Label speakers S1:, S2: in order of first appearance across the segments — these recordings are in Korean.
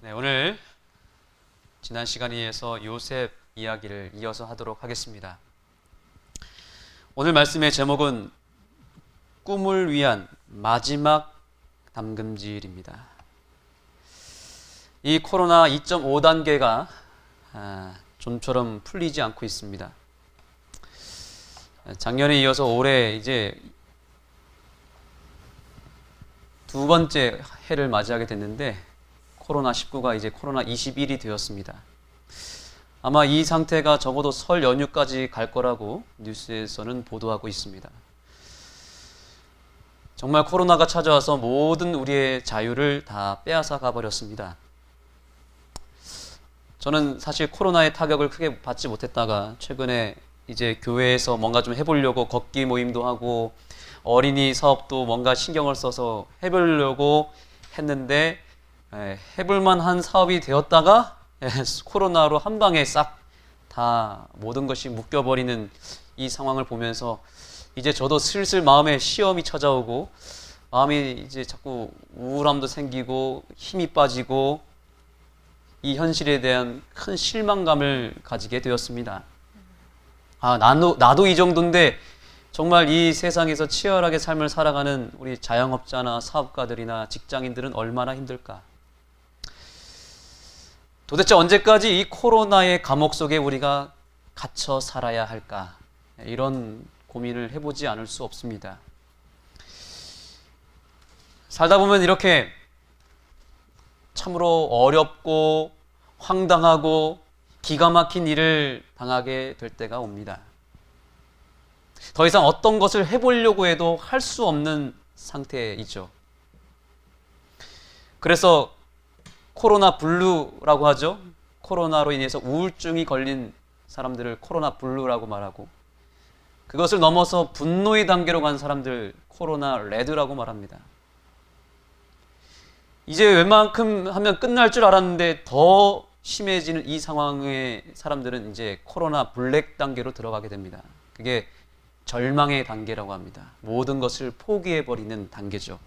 S1: 네, 오늘 지난 시간에 이어서 요셉 이야기를 이어서 하도록 하겠습니다. 오늘 말씀의 제목은 꿈을 위한 마지막 담금질입니다. 이 코로나 2.5단계가 좀처럼 풀리지 않고 있습니다. 작년에 이어서 올해 이제 두 번째 해를 맞이하게 됐는데 코로나19가 이제 코로나 21이 되었습니다. 아마 이 상태가 적어도 설 연휴까지 갈 거라고 뉴스에서는 보도하고 있습니다. 정말 코로나가 찾아와서 모든 우리의 자유를 다 빼앗아 가버렸습니다. 저는 사실 코로나의 타격을 크게 받지 못했다가 최근에 이제 교회에서 뭔가 좀 해보려고 걷기 모임도 하고 어린이 사업도 뭔가 신경을 써서 해보려고 했는데 해볼만한 사업이 되었다가 코로나로 한 방에 싹 다 모든 것이 묶여버리는 이 상황을 보면서 이제 저도 슬슬 마음에 시험이 찾아오고 마음이 이제 자꾸 우울함도 생기고 힘이 빠지고 이 현실에 대한 큰 실망감을 가지게 되었습니다. 나도 이 정도인데 정말 이 세상에서 치열하게 삶을 살아가는 우리 자영업자나 사업가들이나 직장인들은 얼마나 힘들까? 도대체 언제까지 이 코로나의 감옥 속에 우리가 갇혀 살아야 할까? 이런 고민을 해보지 않을 수 없습니다. 살다 보면 이렇게 참으로 어렵고 황당하고 기가 막힌 일을 당하게 될 때가 옵니다. 더 이상 어떤 것을 해보려고 해도 할 수 없는 상태이죠. 그래서 코로나 블루라고 하죠. 코로나로 인해서 우울증이 걸린 사람들을 코로나 블루라고 말하고 그것을 넘어서 분노의 단계로 간 사람들 코로나 레드라고 말합니다. 이제 웬만큼 하면 끝날 줄 알았는데 더 심해지는 이 상황의 사람들은 이제 코로나 블랙 단계로 들어가게 됩니다. 그게 절망의 단계라고 합니다. 모든 것을 포기해버리는 단계죠.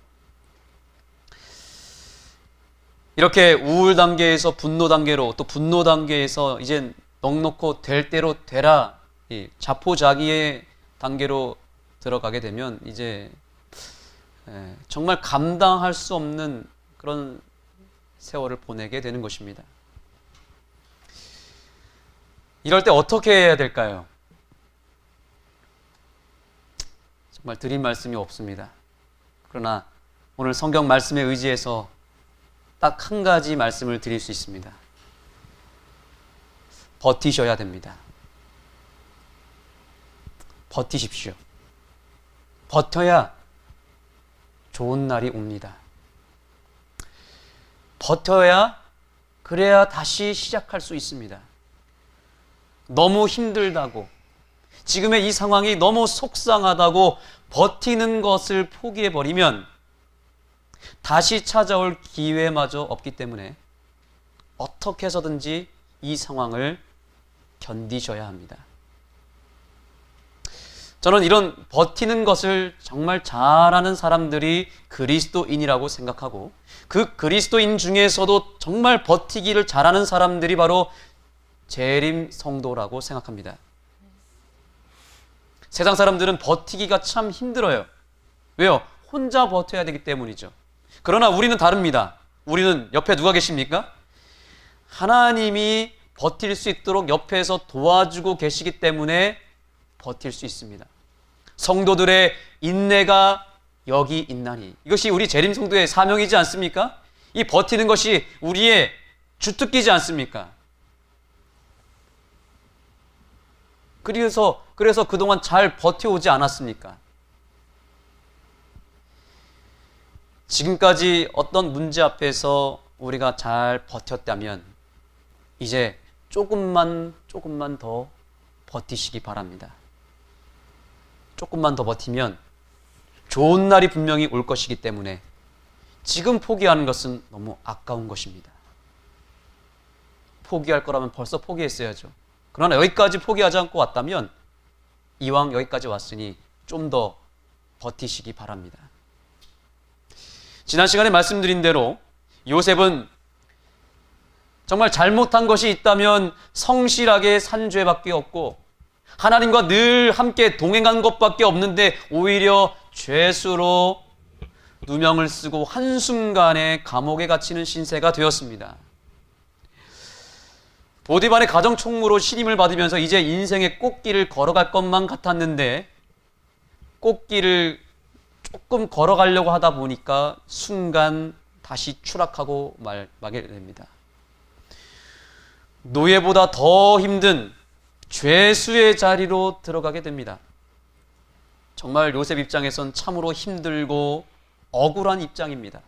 S1: 이렇게 우울 단계에서 분노 단계로 또 분노 단계에서 이제 넉넉고 될 대로 되라 자포자기의 단계로 들어가게 되면 이제 정말 감당할 수 없는 그런 세월을 보내게 되는 것입니다. 이럴 때 어떻게 해야 될까요? 정말 드린 말씀이 없습니다. 그러나 오늘 성경 말씀에 의지해서 딱 한 가지 말씀을 드릴 수 있습니다. 버티셔야 됩니다. 버티십시오. 버텨야 좋은 날이 옵니다. 버텨야 그래야 다시 시작할 수 있습니다. 너무 힘들다고 지금의 이 상황이 너무 속상하다고 버티는 것을 포기해버리면 다시 찾아올 기회마저 없기 때문에 어떻게 해서든지 이 상황을 견디셔야 합니다. 저는 이런 버티는 것을 정말 잘하는 사람들이 그리스도인이라고 생각하고 그 그리스도인 중에서도 정말 버티기를 잘하는 사람들이 바로 재림 성도라고 생각합니다. 세상 사람들은 버티기가 참 힘들어요. 왜요? 혼자 버텨야 되기 때문이죠. 그러나 우리는 다릅니다. 우리는 옆에 누가 계십니까? 하나님이 버틸 수 있도록 옆에서 도와주고 계시기 때문에 버틸 수 있습니다. 성도들의 인내가 여기 있나니. 이것이 우리 재림성도의 사명이지 않습니까? 이 버티는 것이 우리의 주특기지 않습니까? 그래서 그동안 잘 버텨오지 않았습니까? 지금까지 어떤 문제 앞에서 우리가 잘 버텼다면 이제 조금만 더 버티시기 바랍니다. 조금만 더 버티면 좋은 날이 분명히 올 것이기 때문에 지금 포기하는 것은 너무 아까운 것입니다. 포기할 거라면 벌써 포기했어야죠. 그러나 여기까지 포기하지 않고 왔다면 이왕 여기까지 왔으니 좀 더 버티시기 바랍니다. 지난 시간에 말씀드린 대로 요셉은 정말 잘못한 것이 있다면 성실하게 산 죄밖에 없고 하나님과 늘 함께 동행한 것밖에 없는데 오히려 죄수로 누명을 쓰고 한순간에 감옥에 갇히는 신세가 되었습니다. 보디발의 가정총무로 신임을 받으면서 이제 인생의 꽃길을 걸어갈 것만 같았는데 꽃길을 조금 걸어가려고 하다 보니까 순간 다시 추락하고 말게 됩니다. 노예보다 더 힘든 죄수의 자리로 들어가게 됩니다. 정말 요셉 입장에선 참으로 힘들고 억울한 입장입니다.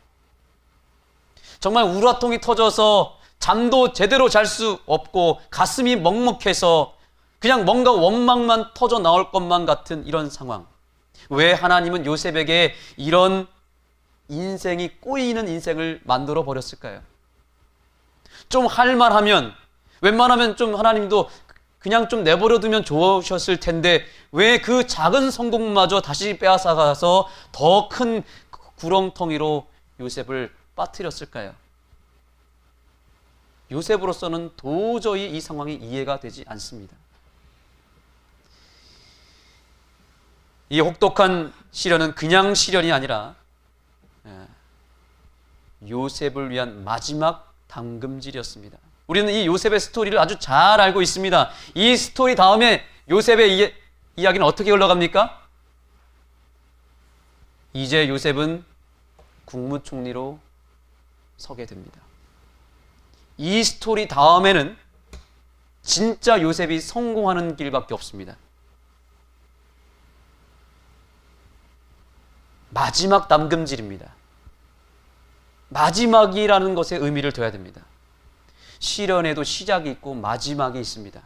S1: 정말 우라통이 터져서 잠도 제대로 잘 수 없고 가슴이 먹먹해서 그냥 뭔가 원망만 터져 나올 것만 같은 이런 상황. 왜 하나님은 요셉에게 이런 인생이 꼬이는 인생을 만들어 버렸을까요? 좀 할만하면 웬만하면 좀 하나님도 그냥 좀 내버려 두면 좋으셨을 텐데 왜 그 작은 성공마저 다시 빼앗아가서 더 큰 구렁텅이로 요셉을 빠뜨렸을까요? 요셉으로서는 도저히 이 상황이 이해가 되지 않습니다. 이 혹독한 시련은 그냥 시련이 아니라 요셉을 위한 마지막 담금질이었습니다. 우리는 이 요셉의 스토리를 아주 잘 알고 있습니다. 이 스토리 다음에 요셉의 이야기는 어떻게 흘러갑니까? 이제 요셉은 국무총리로 서게 됩니다. 이 스토리 다음에는 진짜 요셉이 성공하는 길밖에 없습니다. 마지막 담금질입니다. 마지막이라는 것에 의미를 둬야 됩니다. 시련에도 시작이 있고 마지막이 있습니다.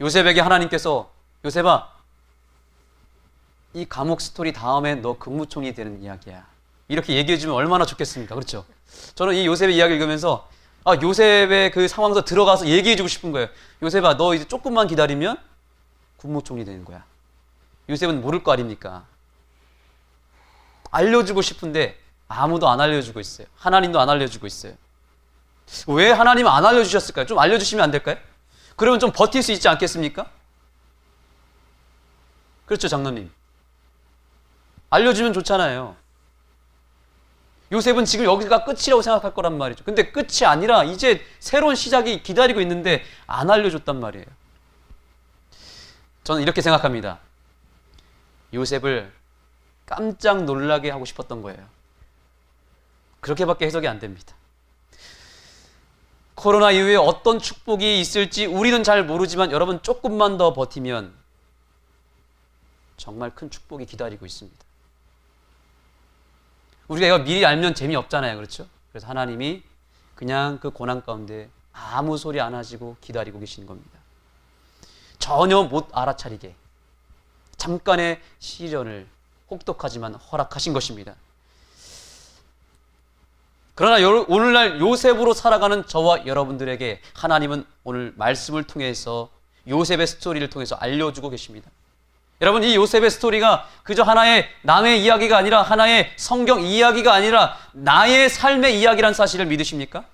S1: 요셉에게 하나님께서 요셉아, 이 감옥 스토리 다음에 너 국무총리 되는 이야기야. 이렇게 얘기해 주면 얼마나 좋겠습니까? 그렇죠? 저는 이 요셉의 이야기를 읽으면서 요셉의 그 상황에서 들어가서 얘기해 주고 싶은 거예요. 요셉아, 너 이제 조금만 기다리면 국무총리 되는 거야. 요셉은 모를 거 아닙니까? 알려주고 싶은데 아무도 안 알려주고 있어요. 하나님도 안 알려주고 있어요. 왜 하나님은 안 알려주셨을까요? 좀 알려주시면 안 될까요? 그러면 좀 버틸 수 있지 않겠습니까? 그렇죠, 장로님. 알려주면 좋잖아요. 요셉은 지금 여기가 끝이라고 생각할 거란 말이죠. 근데 끝이 아니라 이제 새로운 시작이 기다리고 있는데 안 알려줬단 말이에요. 저는 이렇게 생각합니다. 요셉을 깜짝 놀라게 하고 싶었던 거예요. 그렇게밖에 해석이 안 됩니다. 코로나 이후에 어떤 축복이 있을지 우리는 잘 모르지만 여러분 조금만 더 버티면 정말 큰 축복이 기다리고 있습니다. 우리가 이거 미리 알면 재미없잖아요. 그렇죠? 그래서 하나님이 그냥 그 고난 가운데 아무 소리 안 하시고 기다리고 계시는 겁니다. 전혀 못 알아차리게 잠깐의 시련을 혹독하지만 허락하신 것입니다. 그러나 오늘날 요셉으로 살아가는 저와 여러분들에게 하나님은 오늘 말씀을 통해서 요셉의 스토리를 통해서 알려주고 계십니다. 여러분, 이 요셉의 스토리가 그저 하나의 남의 이야기가 아니라 하나의 성경 이야기가 아니라 나의 삶의 이야기란 사실을 믿으십니까?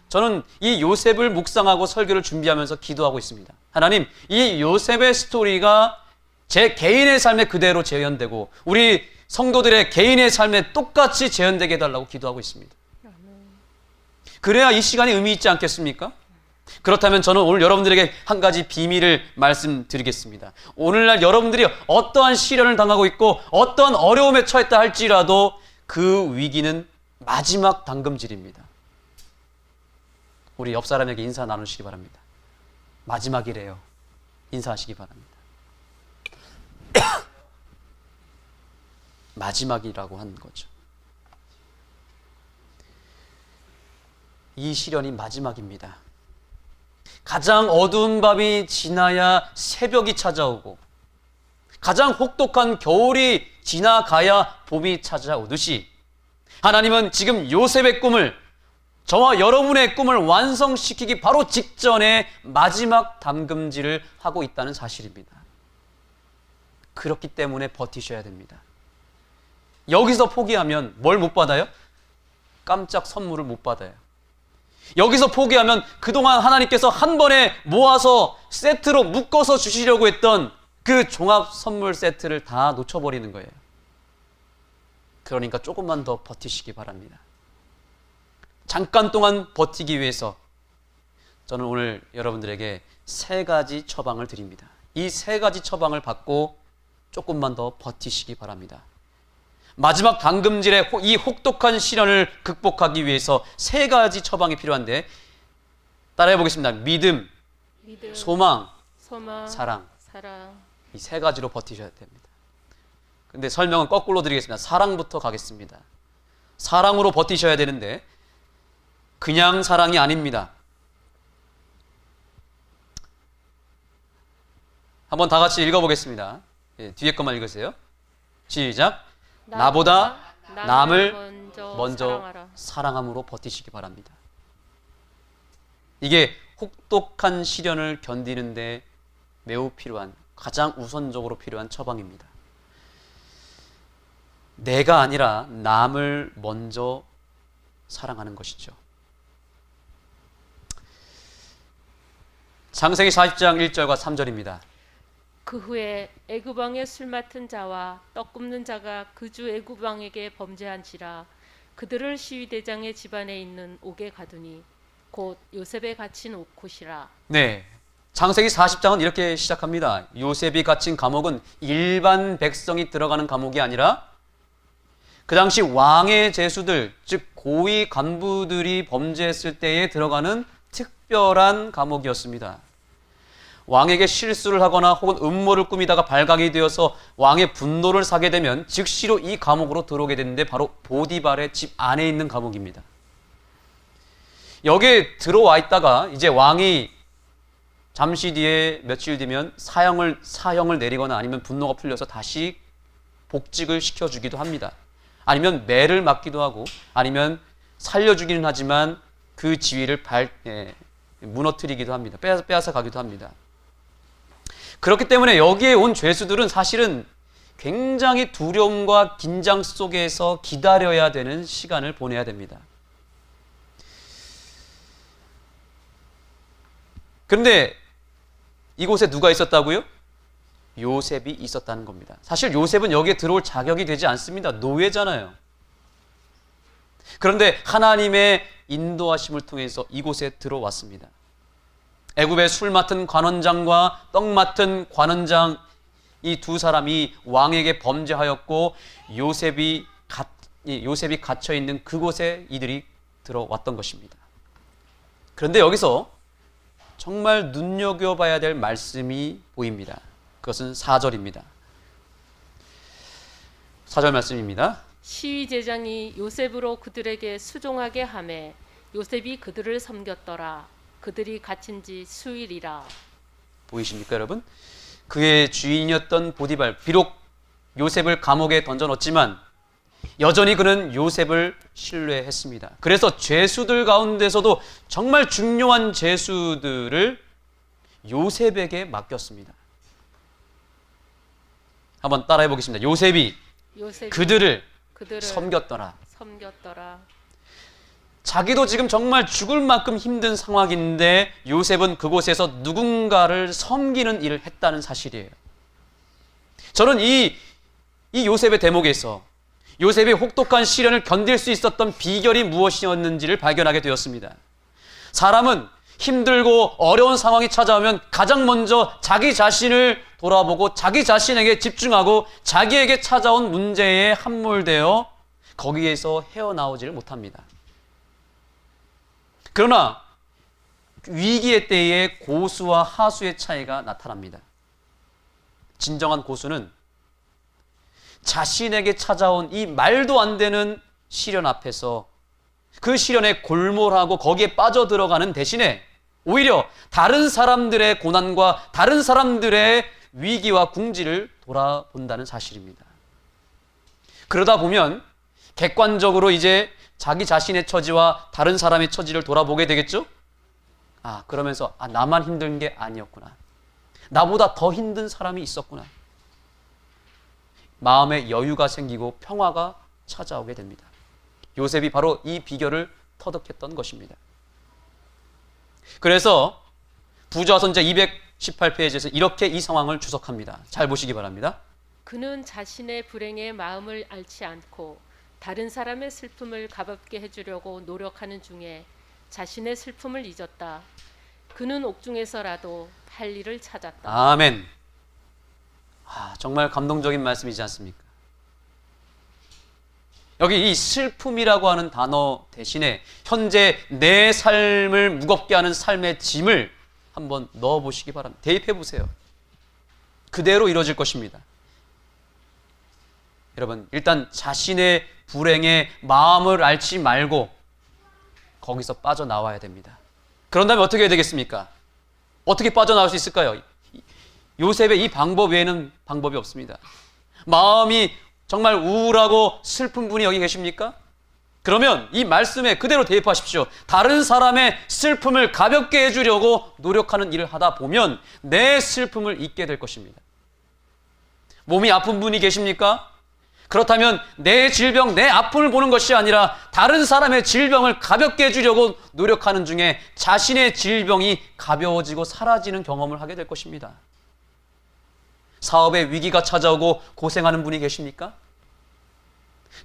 S1: 저는 이 요셉을 묵상하고 설교를 준비하면서 기도하고 있습니다. 하나님, 이 요셉의 스토리가 제 개인의 삶에 그대로 재현되고 우리 성도들의 개인의 삶에 똑같이 재현되게 해달라고 기도하고 있습니다. 그래야 이 시간이 의미 있지 않겠습니까? 그렇다면 저는 오늘 여러분들에게 한 가지 비밀을 말씀드리겠습니다. 오늘날 여러분들이 어떠한 시련을 당하고 있고 어떠한 어려움에 처했다 할지라도 그 위기는 마지막 담금질입니다. 우리 옆 사람에게 인사 나누시기 바랍니다. 마지막이래요. 인사하시기 바랍니다. 마지막이라고 하는 거죠. 이 시련이 마지막입니다. 가장 어두운 밤이 지나야 새벽이 찾아오고 가장 혹독한 겨울이 지나가야 봄이 찾아오듯이 하나님은 지금 요셉의 꿈을, 저와 여러분의 꿈을 완성시키기 바로 직전에 마지막 담금질을 하고 있다는 사실입니다. 그렇기 때문에 버티셔야 됩니다. 여기서 포기하면 뭘 못 받아요? 깜짝 선물을 못 받아요. 여기서 포기하면 그동안 하나님께서 한 번에 모아서 세트로 묶어서 주시려고 했던 그 종합 선물 세트를 다 놓쳐버리는 거예요. 그러니까 조금만 더 버티시기 바랍니다. 잠깐 동안 버티기 위해서 저는 오늘 여러분들에게 3가지 처방을 드립니다. 이 3가지 처방을 받고 조금만 더 버티시기 바랍니다. 마지막 당금질의 이 혹독한 시련을 극복하기 위해서 3가지 처방이 필요한데 따라해 보겠습니다. 믿음, 소망, 사랑. 이 3가지로 버티셔야 됩니다. 근데 설명은 거꾸로 드리겠습니다. 사랑부터 가겠습니다. 사랑으로 버티셔야 되는데 그냥 사랑이 아닙니다. 한번 다 같이 읽어보겠습니다. 뒤에 것만 읽으세요. 시작. 나보다 남을 먼저 사랑함으로 버티시기 바랍니다. 이게 혹독한 시련을 견디는데 매우 필요한, 가장 우선적으로 필요한 처방입니다. 내가 아니라 남을 먼저 사랑하는 것이죠. 창세기 40장 1절과 3절입니다.
S2: 그 후에 애굽 왕의 술 맡은 자와 떡 굽는 자가 그 주 애굽 왕에게 범죄한지라 그들을 시위대장의 집안에 있는 옥에 가두니 곧 요셉에 갇힌 옥곳이라.
S1: 네, 창세기 40장은 이렇게 시작합니다. 요셉이 갇힌 감옥은 일반 백성이 들어가는 감옥이 아니라 그 당시 왕의 제수들, 즉 고위 간부들이 범죄했을 때에 들어가는 특별한 감옥이었습니다. 왕에게 실수를 하거나 혹은 음모를 꾸미다가 발각이 되어서 왕의 분노를 사게 되면 즉시로 이 감옥으로 들어오게 되는데 바로 보디발의 집 안에 있는 감옥입니다. 여기에 들어와 있다가 이제 왕이 잠시 뒤에 며칠 뒤면 사형을 내리거나 아니면 분노가 풀려서 다시 복직을 시켜주기도 합니다. 아니면 매를 맞기도 하고 아니면 살려주기는 하지만 그 지위를 무너뜨리기도 합니다. 빼앗아 가기도 합니다. 그렇기 때문에 여기에 온 죄수들은 사실은 굉장히 두려움과 긴장 속에서 기다려야 되는 시간을 보내야 됩니다. 그런데 이곳에 누가 있었다고요? 요셉이 있었다는 겁니다. 사실 요셉은 여기에 들어올 자격이 되지 않습니다. 노예잖아요. 그런데 하나님의 인도하심을 통해서 이곳에 들어왔습니다. 애굽의 술 맡은 관원장과 떡 맡은 관원장, 이 두 사람이 왕에게 범죄하였고 요셉이 갇혀 있는 그곳에 이들이 들어왔던 것입니다. 그런데 여기서 정말 눈여겨봐야 될 말씀이 보입니다. 그것은 4절입니다. 4절 말씀입니다.
S2: 시위제장이 요셉으로 그들에게 수종하게 하매 요셉이 그들을 섬겼더라. 그들이 갇힌 지 수일이라.
S1: 보이십니까 여러분? 그의 주인이었던 보디발, 비록 요셉을 감옥에 던져넣었지만 여전히 그는 요셉을 신뢰했습니다. 그래서 죄수들 가운데서도 정말 중요한 죄수들을 요셉에게 맡겼습니다. 한번 따라해 보겠습니다. 요셉이 그들을 섬겼더라. 자기도 지금 정말 죽을 만큼 힘든 상황인데 요셉은 그곳에서 누군가를 섬기는 일을 했다는 사실이에요. 저는 이 요셉의 대목에서 요셉이 혹독한 시련을 견딜 수 있었던 비결이 무엇이었는지를 발견하게 되었습니다. 사람은 힘들고 어려운 상황이 찾아오면 가장 먼저 자기 자신을 돌아보고 자기 자신에게 집중하고 자기에게 찾아온 문제에 함몰되어 거기에서 헤어나오지를 못합니다. 그러나 위기의 때에 고수와 하수의 차이가 나타납니다. 진정한 고수는 자신에게 찾아온 이 말도 안 되는 시련 앞에서 그 시련에 골몰하고 거기에 빠져들어가는 대신에 오히려 다른 사람들의 고난과 다른 사람들의 위기와 궁지를 돌아본다는 사실입니다. 그러다 보면 객관적으로 이제 자기 자신의 처지와 다른 사람의 처지를 돌아보게 되겠죠? 그러면서 나만 힘든 게 아니었구나. 나보다 더 힘든 사람이 있었구나. 마음에 여유가 생기고 평화가 찾아오게 됩니다. 요셉이 바로 이 비결을 터득했던 것입니다. 그래서 부자선제 218페이지에서 이렇게 이 상황을 주석합니다. 잘 보시기 바랍니다.
S2: 그는 자신의 불행의 마음을 앓지 않고 다른 사람의 슬픔을 가볍게 해주려고 노력하는 중에 자신의 슬픔을 잊었다. 그는 옥중에서라도 할 일을 찾았다.
S1: 아멘. 정말 감동적인 말씀이지 않습니까? 여기 이 슬픔이라고 하는 단어 대신에 현재 내 삶을 무겁게 하는 삶의 짐을 한번 넣어보시기 바랍니다. 대입해 보세요. 그대로 이루어질 것입니다. 여러분, 일단 자신의 불행에 마음을 앓지 말고 거기서 빠져나와야 됩니다. 그런 다음에 어떻게 해야 되겠습니까? 어떻게 빠져나올 수 있을까요? 요셉의 이 방법 외에는 방법이 없습니다. 마음이 정말 우울하고 슬픈 분이 여기 계십니까? 그러면 이 말씀에 그대로 대입하십시오. 다른 사람의 슬픔을 가볍게 해주려고 노력하는 일을 하다 보면 내 슬픔을 잊게 될 것입니다. 몸이 아픈 분이 계십니까? 그렇다면 내 질병, 내 아픔을 보는 것이 아니라 다른 사람의 질병을 가볍게 해주려고 노력하는 중에 자신의 질병이 가벼워지고 사라지는 경험을 하게 될 것입니다. 사업에 위기가 찾아오고 고생하는 분이 계십니까?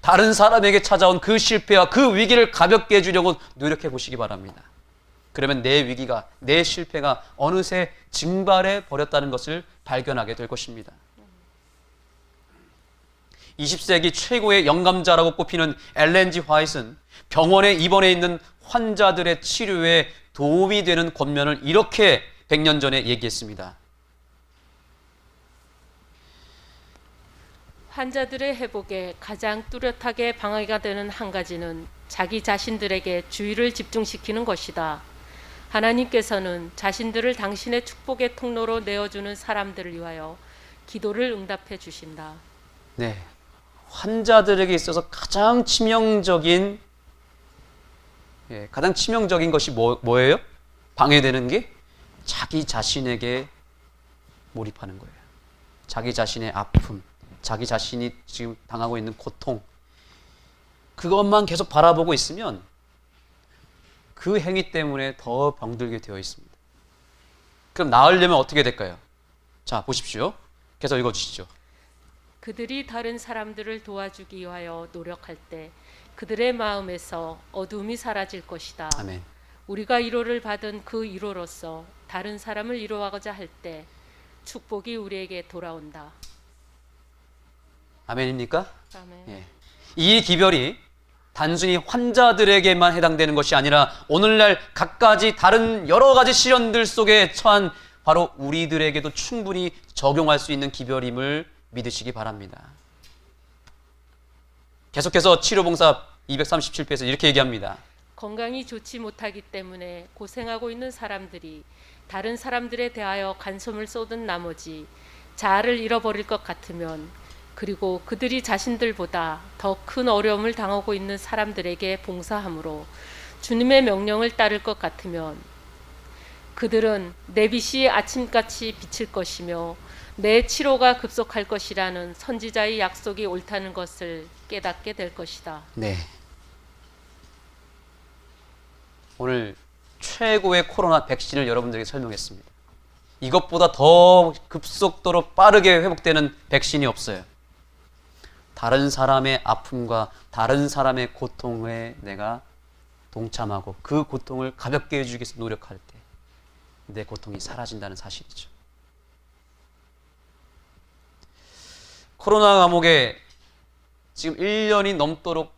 S1: 다른 사람에게 찾아온 그 실패와 그 위기를 가볍게 해주려고 노력해 보시기 바랍니다. 그러면 내 위기가, 내 실패가 어느새 증발해 버렸다는 것을 발견하게 될 것입니다. 20세기 최고의 영감자라고 꼽히는 엘렌 G. 화이트는 병원에 입원해 있는 환자들의 치료에 도움이 되는 권면을 이렇게 100년 전에 얘기했습니다.
S2: 환자들의 회복에 가장 뚜렷하게 방해가 되는 한 가지는 자기 자신들에게 주의를 집중시키는 것이다. 하나님께서는 자신들을 당신의 축복의 통로로 내어주는 사람들을 위하여 기도를 응답해 주신다.
S1: 네, 환자들에게 있어서 가장 치명적인 것이 뭐예요? 방해되는 게 자기 자신에게 몰입하는 거예요. 자기 자신의 아픔, 자기 자신이 지금 당하고 있는 고통, 그것만 계속 바라보고 있으면 그 행위 때문에 더 병들게 되어 있습니다. 그럼 나으려면 어떻게 될까요? 자, 보십시오. 계속 읽어주시죠.
S2: 그들이 다른 사람들을 도와주기 위하여 노력할 때 그들의 마음에서 어둠이 사라질 것이다.
S1: 아멘.
S2: 우리가 위로를 받은 그 위로로서 다른 사람을 위로하고자 할 때 축복이 우리에게 돌아온다.
S1: 아멘입니까?
S2: 아멘.
S1: 예. 이 기별이 단순히 환자들에게만 해당되는 것이 아니라 오늘날 갖가지 다른 여러 가지 시련들 속에 처한 바로 우리들에게도 충분히 적용할 수 있는 기별임을 믿으시기 바랍니다. 계속해서 치료봉사 237페이지에서 이렇게 얘기합니다.
S2: 건강이 좋지 못하기 때문에 고생하고 있는 사람들이 다른 사람들에 대하여 간섭을 쏟은 나머지 자아를 잃어버릴 것 같으면, 그리고 그들이 자신들보다 더 큰 어려움을 당하고 있는 사람들에게 봉사함으로 주님의 명령을 따를 것 같으면 그들은 내 빛이 아침같이 비칠 것이며 내 치료가 급속할 것이라는 선지자의 약속이 옳다는 것을 깨닫게 될 것이다.
S1: 네. 오늘 최고의 코로나 백신을 여러분들에게 설명했습니다. 이것보다 더 급속도로 빠르게 회복되는 백신이 없어요. 다른 사람의 아픔과 다른 사람의 고통에 내가 동참하고 그 고통을 가볍게 해주기 위해서 노력할 때 내 고통이 사라진다는 사실이죠. 코로나 감옥에 지금 1년이 넘도록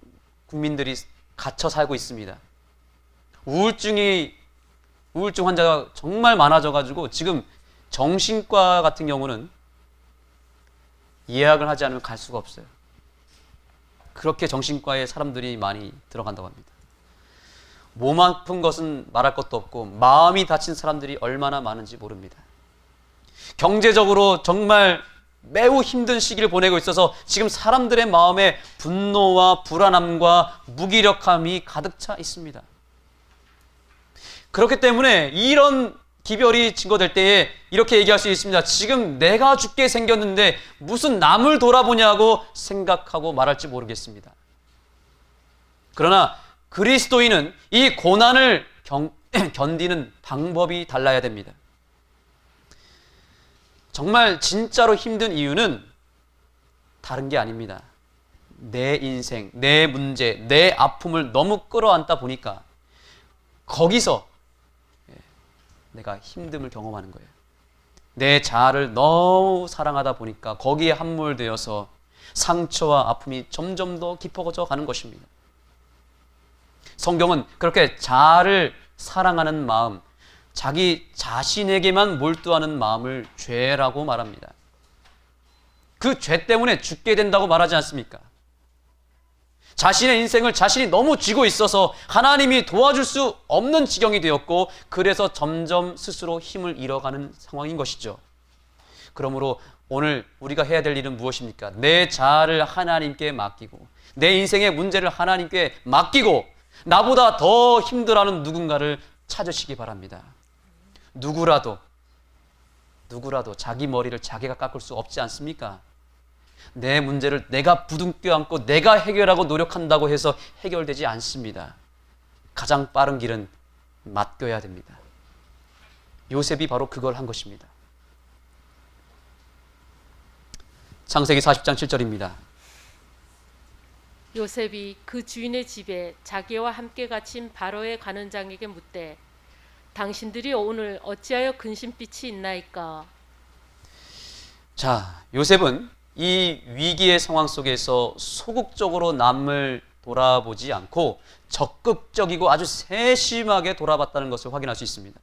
S1: 국민들이 갇혀 살고 있습니다. 우울증 환자가 정말 많아져가지고 지금 정신과 같은 경우는 예약을 하지 않으면 갈 수가 없어요. 그렇게 정신과에 사람들이 많이 들어간다고 합니다. 몸 아픈 것은 말할 것도 없고 마음이 다친 사람들이 얼마나 많은지 모릅니다. 경제적으로 정말 매우 힘든 시기를 보내고 있어서 지금 사람들의 마음에 분노와 불안함과 무기력함이 가득 차 있습니다. 그렇기 때문에 이런 기별이 증거될 때에 이렇게 얘기할 수 있습니다. 지금 내가 죽게 생겼는데 무슨 남을 돌아보냐고 생각하고 말할지 모르겠습니다. 그러나 그리스도인은 이 고난을 견디는 방법이 달라야 됩니다. 정말 진짜로 힘든 이유는 다른 게 아닙니다. 내 인생, 내 문제, 내 아픔을 너무 끌어안다 보니까 거기서 내가 힘듦을 경험하는 거예요. 내 자아를 너무 사랑하다 보니까 거기에 함몰되어서 상처와 아픔이 점점 더 깊어져 가는 것입니다. 성경은 그렇게 자아를 사랑하는 마음, 자기 자신에게만 몰두하는 마음을 죄라고 말합니다. 그 죄 때문에 죽게 된다고 말하지 않습니까? 자신의 인생을 자신이 너무 쥐고 있어서 하나님이 도와줄 수 없는 지경이 되었고, 그래서 점점 스스로 힘을 잃어가는 상황인 것이죠. 그러므로 오늘 우리가 해야 될 일은 무엇입니까? 내 자아를 하나님께 맡기고, 내 인생의 문제를 하나님께 맡기고, 나보다 더 힘들어하는 누군가를 찾으시기 바랍니다. 누구라도 자기 머리를 자기가 깎을 수 없지 않습니까? 내 문제를 내가 부둥켜 안고 내가 해결하고 노력한다고 해서 해결되지 않습니다. 가장 빠른 길은 맡겨야 됩니다. 요셉이 바로 그걸 한 것입니다. 창세기 40장 7절입니다.
S2: 요셉이 그 주인의 집에 자기와 함께 갇힌 바로의 관원장에게 묻되 당신들이 오늘 어찌하여 근심빛이 있나이까?
S1: 자, 요셉은 이 위기의 상황 속에서 소극적으로 남을 돌아보지 않고 적극적이고 아주 세심하게 돌아봤다는 것을 확인할 수 있습니다.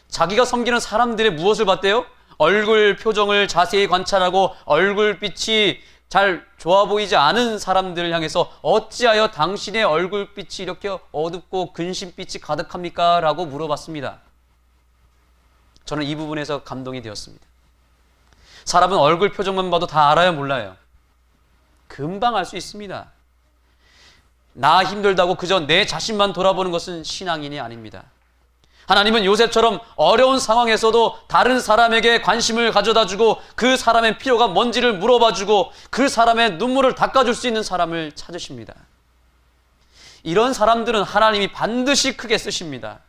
S1: 자기가 섬기는 사람들의 무엇을 봤대요? 얼굴 표정을 자세히 관찰하고 얼굴빛이 잘 좋아 보이지 않은 사람들을 향해서 어찌하여 당신의 얼굴빛이 이렇게 어둡고 근심빛이 가득합니까? 라고 물어봤습니다. 저는 이 부분에서 감동이 되었습니다. 사람은 얼굴 표정만 봐도 다 알아요, 몰라요? 금방 알 수 있습니다. 나 힘들다고 그저 내 자신만 돌아보는 것은 신앙인이 아닙니다. 하나님은 요셉처럼 어려운 상황에서도 다른 사람에게 관심을 가져다주고 그 사람의 필요가 뭔지를 물어봐주고 그 사람의 눈물을 닦아줄 수 있는 사람을 찾으십니다. 이런 사람들은 하나님이 반드시 크게 쓰십니다.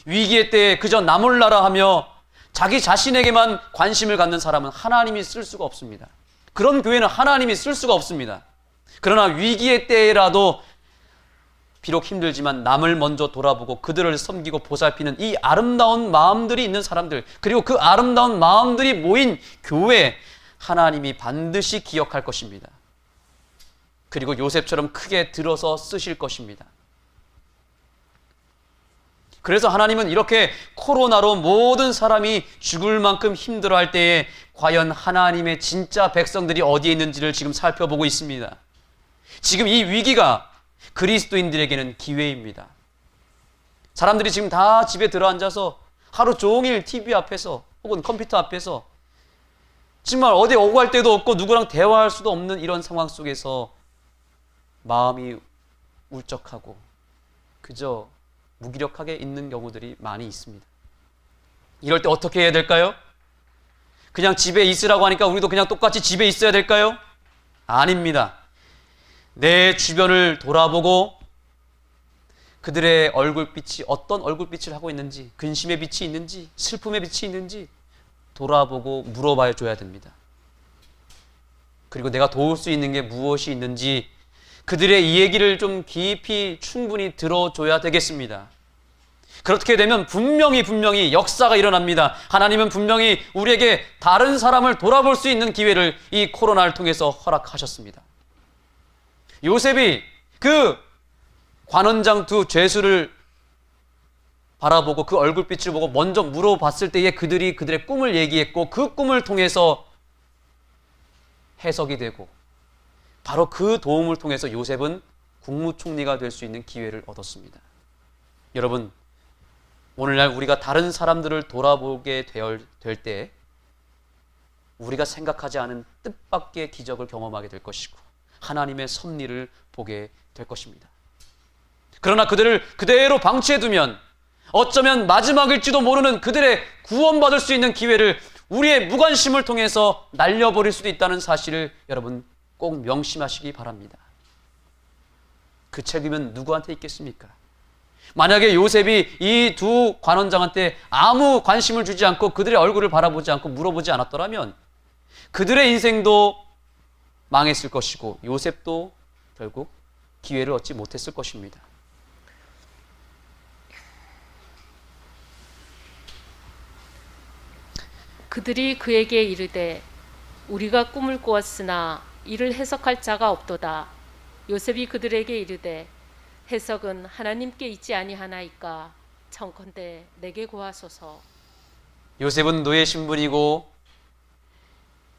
S1: 위기의 때에 그저 나 몰라라 하며 자기 자신에게만 관심을 갖는 사람은 하나님이 쓸 수가 없습니다. 그런 교회는 하나님이 쓸 수가 없습니다. 그러나 위기의 때라도 비록 힘들지만 남을 먼저 돌아보고 그들을 섬기고 보살피는 이 아름다운 마음들이 있는 사람들, 그리고 그 아름다운 마음들이 모인 교회, 하나님이 반드시 기억할 것입니다. 그리고 요셉처럼 크게 들어서 쓰실 것입니다. 그래서 하나님은 이렇게 코로나로 모든 사람이 죽을 만큼 힘들어할 때에 과연 하나님의 진짜 백성들이 어디에 있는지를 지금 살펴보고 있습니다. 지금 이 위기가 그리스도인들에게는 기회입니다. 사람들이 지금 다 집에 들어앉아서 하루 종일 TV 앞에서 혹은 컴퓨터 앞에서 정말 어디 오고 갈 데도 없고 누구랑 대화할 수도 없는 이런 상황 속에서 마음이 울적하고 그저 무기력하게 있는 경우들이 많이 있습니다. 이럴 때 어떻게 해야 될까요? 그냥 집에 있으라고 하니까 우리도 그냥 똑같이 집에 있어야 될까요? 아닙니다. 내 주변을 돌아보고 그들의 얼굴빛이 어떤 얼굴빛을 하고 있는지, 근심의 빛이 있는지, 슬픔의 빛이 있는지 돌아보고 물어봐 줘야 됩니다. 그리고 내가 도울 수 있는 게 무엇이 있는지 그들의 이 얘기를 좀 깊이 충분히 들어줘야 되겠습니다. 그렇게 되면 분명히 역사가 일어납니다. 하나님은 분명히 우리에게 다른 사람을 돌아볼 수 있는 기회를 이 코로나를 통해서 허락하셨습니다. 요셉이 그 관원장 두 죄수를 바라보고 그 얼굴빛을 보고 먼저 물어봤을 때에 그들이 그들의 꿈을 얘기했고 그 꿈을 통해서 해석이 되고 바로 그 도움을 통해서 요셉은 국무총리가 될 수 있는 기회를 얻었습니다. 여러분, 오늘날 우리가 다른 사람들을 돌아보게 될 때 우리가 생각하지 않은 뜻밖의 기적을 경험하게 될 것이고 하나님의 섭리를 보게 될 것입니다. 그러나 그들을 그대로 방치해두면 어쩌면 마지막일지도 모르는 그들의 구원받을 수 있는 기회를 우리의 무관심을 통해서 날려버릴 수도 있다는 사실을 여러분 꼭 명심하시기 바랍니다. 그 책임은 누구한테 있겠습니까? 만약에 요셉이 이 두 관원장한테 아무 관심을 주지 않고 그들의 얼굴을 바라보지 않고 물어보지 않았더라면 그들의 인생도 망했을 것이고 요셉도 결국 기회를 얻지 못했을 것입니다.
S2: 그들이 그에게 이르되 우리가 꿈을 꾸었으나 이를 해석할 자가 없도다. 요셉이 그들에게 이르되 해석은 하나님께 있지 아니하나이까 청컨대 내게 구하소서.
S1: 요셉은 노예 신분이고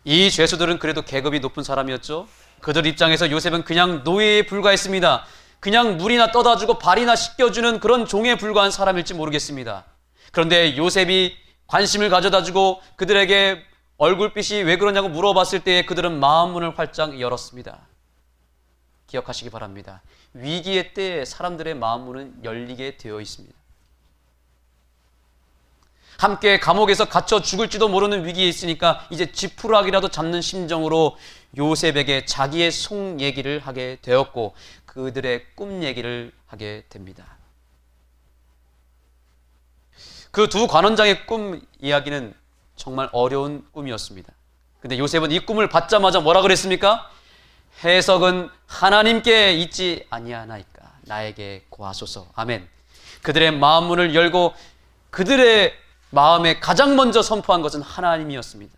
S1: 이 죄수들은 그래도 계급이 높은 사람이었죠. 그들 입장에서 요셉은 그냥 노예에 불과했습니다. 그냥 물이나 떠다 주고 발이나 씻겨주는 그런 종에 불과한 사람일지 모르겠습니다. 그런데 요셉이 관심을 가져다 주고 그들에게 얼굴빛이 왜 그러냐고 물어봤을 때에 그들은 마음 문을 활짝 열었습니다. 기억하시기 바랍니다. 위기의 때에 사람들의 마음 문은 열리게 되어 있습니다. 함께 감옥에서 갇혀 죽을지도 모르는 위기에 있으니까 이제 지푸라기라도 잡는 심정으로 요셉에게 자기의 속 얘기를 하게 되었고 그들의 꿈 얘기를 하게 됩니다. 그 두 관원장의 꿈 이야기는 정말 어려운 꿈이었습니다. 근데 요셉은 이 꿈을 받자마자 뭐라 그랬습니까? 해석은 하나님께 있지 아니하나이까 나에게 구하소서. 아멘. 그들의 마음 문을 열고 그들의 마음에 가장 먼저 선포한 것은 하나님이었습니다.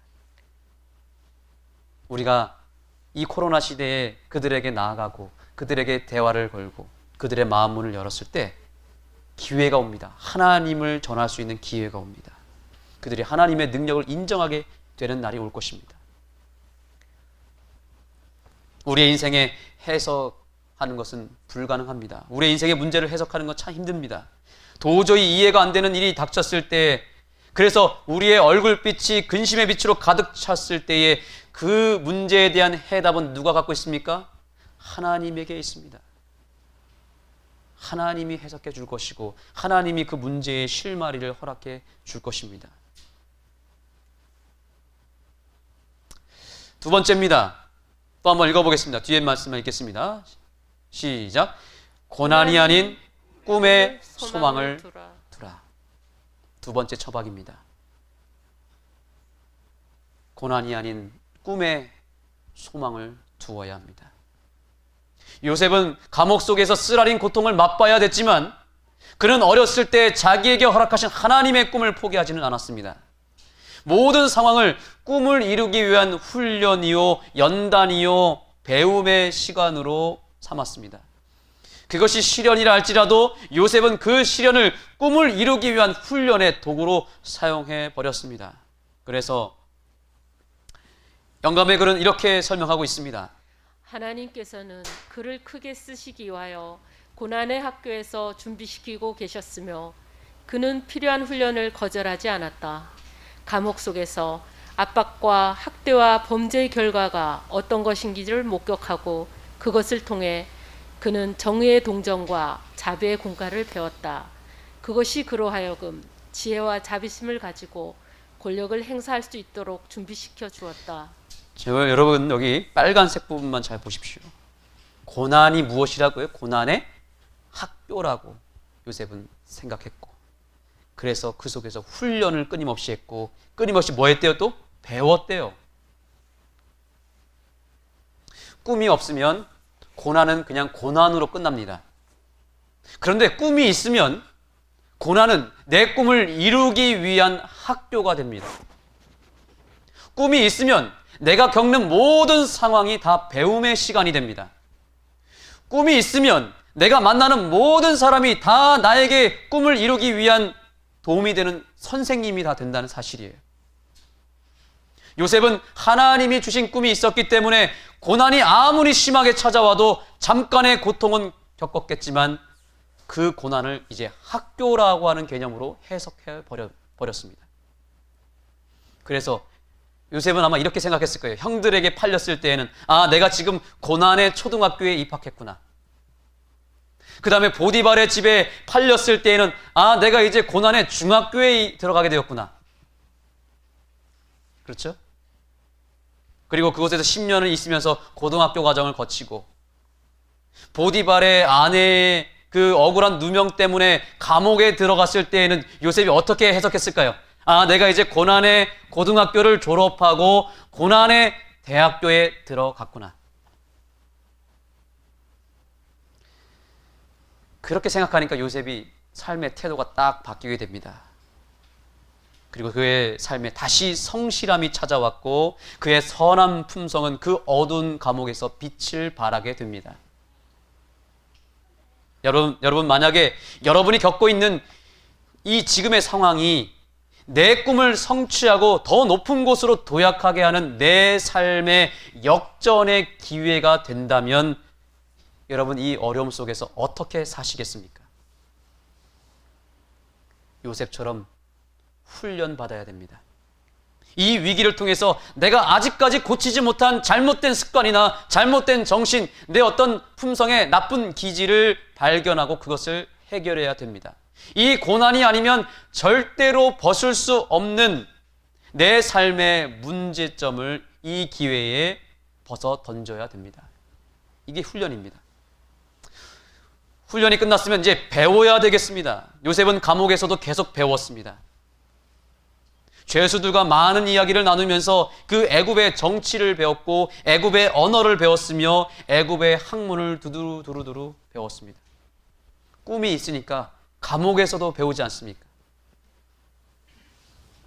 S1: 우리가 이 코로나 시대에 그들에게 나아가고 그들에게 대화를 걸고 그들의 마음 문을 열었을 때 기회가 옵니다. 하나님을 전할 수 있는 기회가 옵니다. 그들이 하나님의 능력을 인정하게 되는 날이 올 것입니다. 우리의 인생에 해석하는 것은 불가능합니다. 우리의 인생의 문제를 해석하는 건 참 힘듭니다. 도저히 이해가 안 되는 일이 닥쳤을 때, 그래서 우리의 얼굴빛이 근심의 빛으로 가득 찼을 때에 그 문제에 대한 해답은 누가 갖고 있습니까? 하나님에게 있습니다. 하나님이 해석해 줄 것이고 하나님이 그 문제의 실마리를 허락해 줄 것입니다. 두 번째입니다. 또 한번 읽어보겠습니다. 뒤에 말씀을 읽겠습니다. 시작. 고난이 아닌 꿈에 소망을 두라. 두 번째 처박입니다. 고난이 아닌 꿈에 소망을 두어야 합니다. 요셉은 감옥 속에서 쓰라린 고통을 맛봐야 됐지만 그는 어렸을 때 자기에게 허락하신 하나님의 꿈을 포기하지는 않았습니다. 모든 상황을 꿈을 이루기 위한 훈련이요, 연단이요, 배움의 시간으로 삼았습니다. 그것이 시련이라 할지라도 요셉은 그 시련을 꿈을 이루기 위한 훈련의 도구로 사용해 버렸습니다. 그래서 영감의 글은 이렇게 설명하고 있습니다.
S2: 하나님께서는 그를 크게 쓰시기 위하여 고난의 학교에서 준비시키고 계셨으며 그는 필요한 훈련을 거절하지 않았다. 감옥 속에서 압박과 학대와 범죄의 결과가 어떤 것인지를 목격하고 그것을 통해 그는 정의의 동정과 자비의 공과를 배웠다. 그것이 그로 하여금 지혜와 자비심을 가지고 권력을 행사할 수 있도록 준비시켜 주었다.
S1: 여러분 여기 빨간색 부분만 잘 보십시오. 고난이 무엇이라고요? 고난의 학교라고 요셉은 생각했고, 그래서 그 속에서 훈련을 끊임없이 했고, 끊임없이 뭐 했대요? 또 배웠대요. 꿈이 없으면 고난은 그냥 고난으로 끝납니다. 그런데 꿈이 있으면 고난은 내 꿈을 이루기 위한 학교가 됩니다. 꿈이 있으면 내가 겪는 모든 상황이 다 배움의 시간이 됩니다. 꿈이 있으면 내가 만나는 모든 사람이 다 나에게 꿈을 이루기 위한 도움이 되는 선생님이 다 된다는 사실이에요. 요셉은 하나님이 주신 꿈이 있었기 때문에 고난이 아무리 심하게 찾아와도 잠깐의 고통은 겪었겠지만 그 고난을 이제 학교라고 하는 개념으로 해석해 버렸습니다. 그래서 요셉은 아마 이렇게 생각했을 거예요. 형들에게 팔렸을 때에는 내가 지금 고난의 초등학교에 입학했구나. 그 다음에 보디발의 집에 팔렸을 때에는 내가 이제 고난의 중학교에 들어가게 되었구나. 그렇죠? 그리고 그곳에서 10년을 있으면서 고등학교 과정을 거치고 보디발의 아내의 그 억울한 누명 때문에 감옥에 들어갔을 때에는 요셉이 어떻게 해석했을까요? 아, 내가 이제 고난의 고등학교를 졸업하고 고난의 대학교에 들어갔구나. 그렇게 생각하니까 요셉이 삶의 태도가 딱 바뀌게 됩니다. 그리고 그의 삶에 다시 성실함이 찾아왔고 그의 선한 품성은 그 어두운 감옥에서 빛을 발하게 됩니다. 여러분 만약에 여러분이 겪고 있는 이 지금의 상황이 내 꿈을 성취하고 더 높은 곳으로 도약하게 하는 내 삶의 역전의 기회가 된다면 여러분 이 어려움 속에서 어떻게 사시겠습니까? 요셉처럼 훈련받아야 됩니다. 이 위기를 통해서 내가 아직까지 고치지 못한 잘못된 습관이나 잘못된 정신, 내 어떤 품성의 나쁜 기질을 발견하고 그것을 해결해야 됩니다. 이 고난이 아니면 절대로 벗을 수 없는 내 삶의 문제점을 이 기회에 벗어 던져야 됩니다. 이게 훈련입니다. 훈련이 끝났으면 이제 배워야 되겠습니다. 요셉은 감옥에서도 계속 배웠습니다. 죄수들과 많은 이야기를 나누면서 그 애굽의 정치를 배웠고 애굽의 언어를 배웠으며 애굽의 학문을 두루두루 배웠습니다. 꿈이 있으니까 감옥에서도 배우지 않습니까?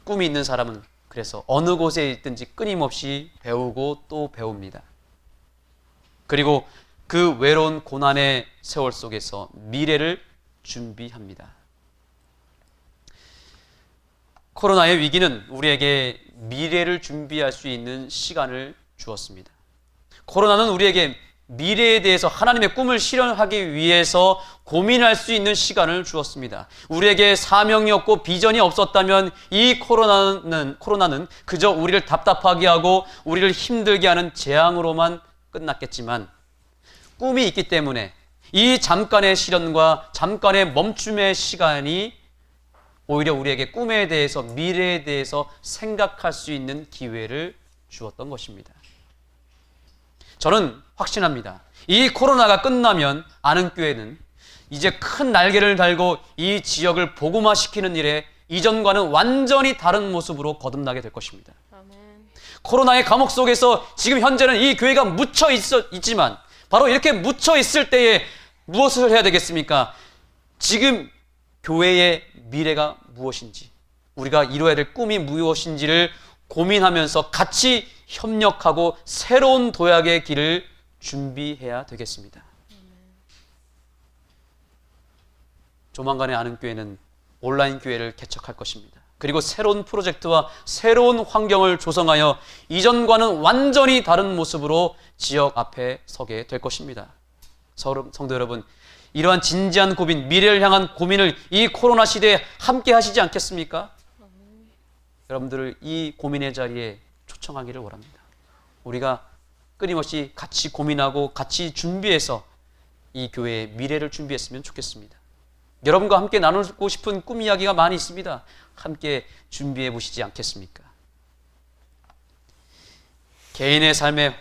S1: 꿈이 있는 사람은 그래서 어느 곳에 있든지 끊임없이 배우고 또 배웁니다. 그리고 그 외로운 고난의 세월 속에서 미래를 준비합니다. 코로나의 위기는 우리에게 미래를 준비할 수 있는 시간을 주었습니다. 코로나는 우리에게 미래에 대해서 하나님의 꿈을 실현하기 위해서 고민할 수 있는 시간을 주었습니다. 우리에게 사명이 없고 비전이 없었다면 이 코로나는 그저 우리를 답답하게 하고 우리를 힘들게 하는 재앙으로만 끝났겠지만 꿈이 있기 때문에 이 잠깐의 시련과 잠깐의 멈춤의 시간이 오히려 우리에게 꿈에 대해서 미래에 대해서 생각할 수 있는 기회를 주었던 것입니다. 저는 확신합니다. 이 코로나가 끝나면 아는교회는 이제 큰 날개를 달고 이 지역을 복음화시키는 일에 이전과는 완전히 다른 모습으로 거듭나게 될 것입니다.
S2: 아멘.
S1: 코로나의 감옥 속에서 지금 현재는 이 교회가 묻혀 있지만 바로 이렇게 묻혀 있을 때에 무엇을 해야 되겠습니까? 지금 교회의 미래가 무엇인지, 우리가 이루어야 될 꿈이 무엇인지를 고민하면서 같이 협력하고 새로운 도약의 길을 준비해야 되겠습니다. 조만간에 아는교회는 온라인 교회를 개척할 것입니다. 그리고 새로운 프로젝트와 새로운 환경을 조성하여 이전과는 완전히 다른 모습으로 지역 앞에 서게 될 것입니다. 성도 여러분, 이러한 진지한 고민, 미래를 향한 고민을 이 코로나 시대에 함께 하시지 않겠습니까? 여러분들을 이 고민의 자리에 초청하기를 원합니다. 우리가 끊임없이 같이 고민하고 같이 준비해서 이 교회의 미래를 준비했으면 좋겠습니다. 여러분과 함께 나누고 싶은 꿈 이야기가 많이 있습니다. 함께 준비해 보시지 않겠습니까? 개인의 삶에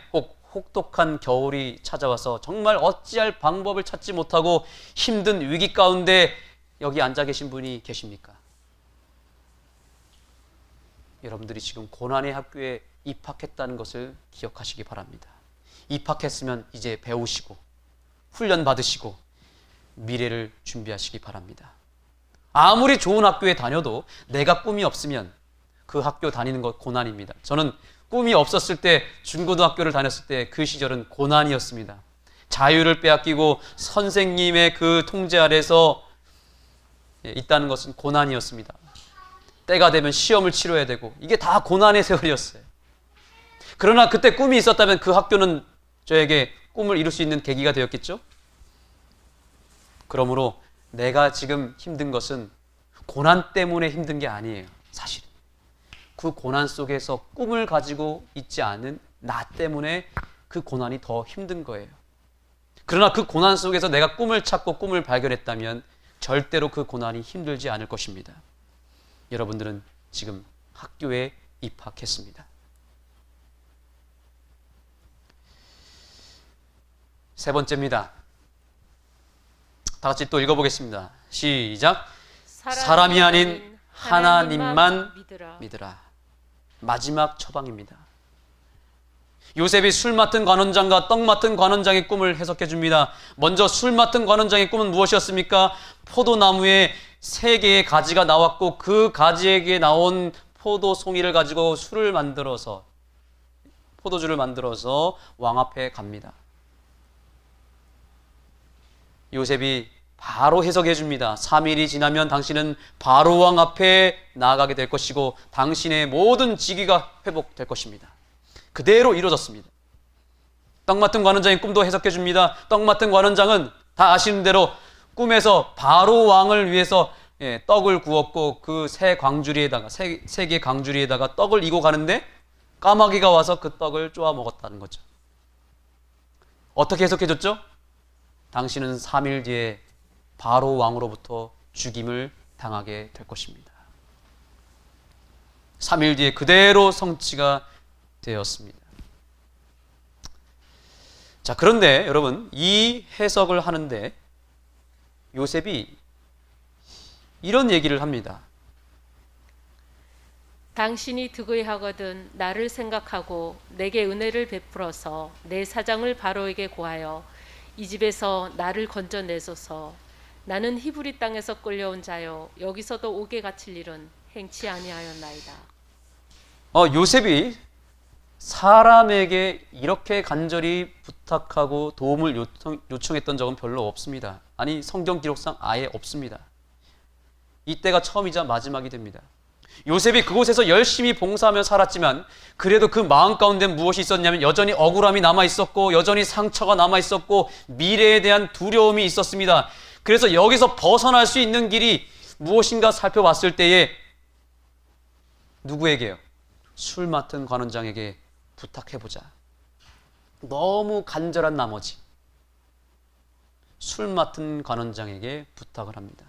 S1: 혹독한 겨울이 찾아와서 정말 어찌할 방법을 찾지 못하고 힘든 위기 가운데 여기 앉아 계신 분이 계십니까? 여러분들이 지금 고난의 학교에 입학했다는 것을 기억하시기 바랍니다. 입학했으면 이제 배우시고 훈련 받으시고 미래를 준비하시기 바랍니다. 아무리 좋은 학교에 다녀도 내가 꿈이 없으면 그 학교 다니는 것 고난입니다. 저는 꿈이 없었을 때 중고등학교를 다녔을 때 그 시절은 고난이었습니다. 자유를 빼앗기고 선생님의 그 통제 아래서 있다는 것은 고난이었습니다. 때가 되면 시험을 치러야 되고 이게 다 고난의 세월이었어요. 그러나 그때 꿈이 있었다면 그 학교는 저에게 꿈을 이룰 수 있는 계기가 되었겠죠? 그러므로 내가 지금 힘든 것은 고난 때문에 힘든 게 아니에요. 사실은 그 고난 속에서 꿈을 가지고 있지 않은 나 때문에 그 고난이 더 힘든 거예요. 그러나 그 고난 속에서 내가 꿈을 찾고 꿈을 발견했다면 절대로 그 고난이 힘들지 않을 것입니다. 여러분들은 지금 학교에 입학했습니다. 세 번째입니다. 다 같이 또 읽어보겠습니다. 시작. 사람이 아닌 하나님만 믿으라. 마지막 처방입니다. 요셉이 술 맡은 관원장과 떡 맡은 관원장의 꿈을 해석해 줍니다. 먼저 술 맡은 관원장의 꿈은 무엇이었습니까? 포도나무에 3개의 가지가 나왔고 그 가지에게 나온 포도송이를 가지고 포도주를 만들어서 왕 앞에 갑니다. 요셉이 바로 해석해 줍니다. 3일이 지나면 당신은 바로 왕 앞에 나아가게 될 것이고 당신의 모든 직위가 회복될 것입니다. 그대로 이루어졌습니다. 떡 맡은 관원장의 꿈도 해석해 줍니다. 떡 맡은 관원장은 다 아시는 대로 꿈에서 바로 왕을 위해서 떡을 구웠고 그 세 개의 광주리에다가 떡을 이고 가는데 까마귀가 와서 그 떡을 쪼아 먹었다는 거죠. 어떻게 해석해 줬죠? 당신은 3일 뒤에 바로 왕으로부터 죽임을 당하게 될 것입니다. 3일 뒤에 그대로 성취가 되었습니다. 자, 그런데 여러분, 이 해석을 하는데 요셉이 이런 얘기를 합니다.
S2: 당신이 득의하거든 나를 생각하고 내게 은혜를 베풀어서 내 사장을 바로에게 고하여 이 집에서 나를 건져내소서. 나는 히브리 땅에서 끌려온 자요 여기서도 옥에 갇힐 일은 행치 아니하였나이다.
S1: 요셉이 사람에게 이렇게 간절히 부탁하고 도움을 요청했던 적은 별로 없습니다. 아니, 성경 기록상 아예 없습니다. 이때가 처음이자 마지막이 됩니다. 요셉이 그곳에서 열심히 봉사하며 살았지만 그래도 그 마음 가운데 무엇이 있었냐면 여전히 억울함이 남아있었고 여전히 상처가 남아있었고 미래에 대한 두려움이 있었습니다. 그래서 여기서 벗어날 수 있는 길이 무엇인가 살펴봤을 때에 누구에게요? 술 맡은 관원장에게 부탁해보자. 너무 간절한 나머지 술 맡은 관원장에게 부탁을 합니다.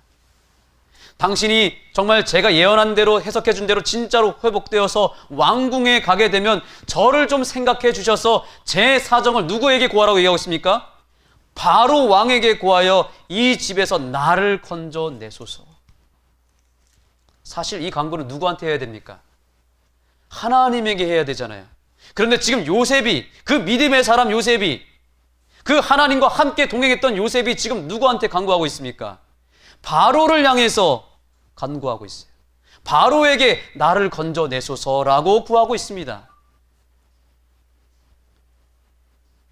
S1: 당신이 정말 제가 예언한 대로 해석해 준 대로 진짜로 회복되어서 왕궁에 가게 되면 저를 좀 생각해 주셔서 제 사정을 누구에게 구하라고 얘기하고 있습니까? 바로 왕에게 구하여 이 집에서 나를 건져내소서. 사실 이 간구는 누구한테 해야 됩니까? 하나님에게 해야 되잖아요. 그런데 지금 요셉이, 그 믿음의 사람 요셉이, 그 하나님과 함께 동행했던 요셉이 지금 누구한테 간구하고 있습니까? 바로를 향해서 간구하고 있어요. 바로에게 나를 건져내소서라고 구하고 있습니다.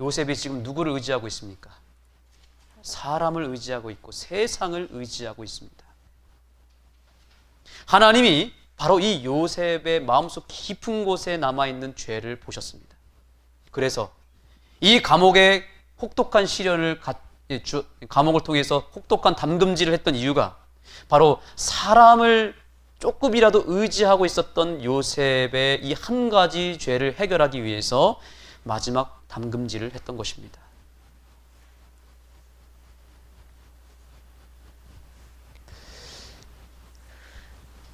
S1: 요셉이 지금 누구를 의지하고 있습니까? 사람을 의지하고 있고 세상을 의지하고 있습니다. 하나님이 바로 이 요셉의 마음속 깊은 곳에 남아있는 죄를 보셨습니다. 그래서 이 감옥의 혹독한 시련을 감옥을 통해서 혹독한 담금질을 했던 이유가 바로 사람을 조금이라도 의지하고 있었던 요셉의 이 한 가지 죄를 해결하기 위해서 마지막 담금질을 했던 것입니다.